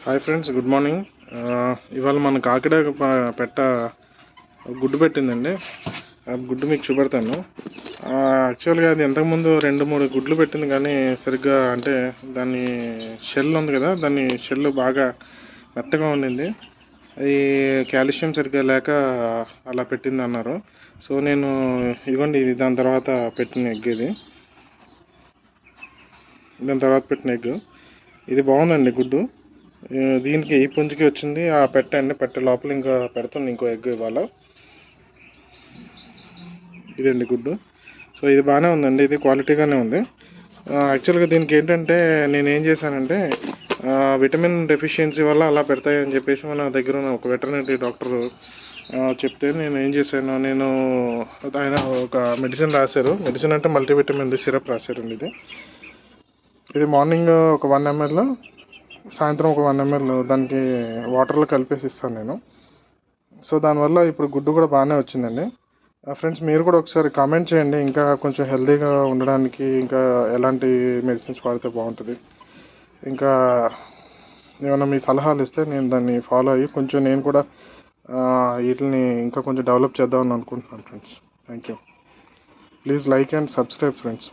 Hi friends, good morning. ఇవాళ మన కాకిడాక పెట్ట గుడ్డు పెట్టిందండి. ఆ గుడ్డు మీకు చూపెడతాను. యాక్చువల్గా అది ఇంతకుముందు 2-3 గుడ్లు పెట్టింది, కానీ సరిగ్గా అంటే దాని షెల్ ఉంది కదా, దాని షెల్ బాగా మెత్తగా ఉండింది. అది కాల్షియం సరిగ్గా లేక అలా పెట్టింది అన్నారు. సో నేను ఇదిగోండి, ఇది దాని తర్వాత పెట్టిన ఎగ్. దాని తర్వాత పెట్టిన ఎగ్ ఇది బాగుందండి గుడ్డు. దీనికి ఈ పుంజుకి వచ్చింది ఆ పెట్ట లోపల ఇంకా పెడుతుంది ఇంకో ఎగ్ ఇవాళ. ఇదండి గుడ్డు. సో ఇది బాగానే ఉందండి, ఇది క్వాలిటీగానే ఉంది. యాక్చువల్గా దీనికి ఏంటంటే నేను ఏం చేశానంటే విటమిన్ డెఫిషియన్సీ వల్ల అలా పెడతాయని చెప్పేసి మన దగ్గర ఉన్న ఒక వెటర్నరీ డాక్టర్ చెప్తే నేను ఏం చేశాను, ఆయన ఒక మెడిసిన్ రాశారు. మెడిసిన్ అంటే మల్టీవిటమిన్ సిరప్ రాశారండి. ఇది మార్నింగ్ ఒక 1 ml, సాయంత్రం ఒక 1 ml దానికి వాటర్లో కలిపేసి ఇస్తాను నేను. సో దానివల్ల ఇప్పుడు గుడ్డు కూడా బాగానే వచ్చిందండి. ఫ్రెండ్స్, మీరు కూడా ఒకసారి కామెంట్ చేయండి, ఇంకా కొంచెం హెల్తీగా ఉండడానికి ఇంకా ఎలాంటి మెడిసిన్స్ వాడితే బాగుంటుంది. ఇంకా ఏమైనా మీ సలహాలు ఇస్తే నేను దాన్ని ఫాలో అయ్యి కొంచెం నేను కూడా వీటిని ఇంకా కొంచెం డెవలప్ చేద్దామని అనుకుంటున్నాను friends. Thank you. Please like and subscribe friends.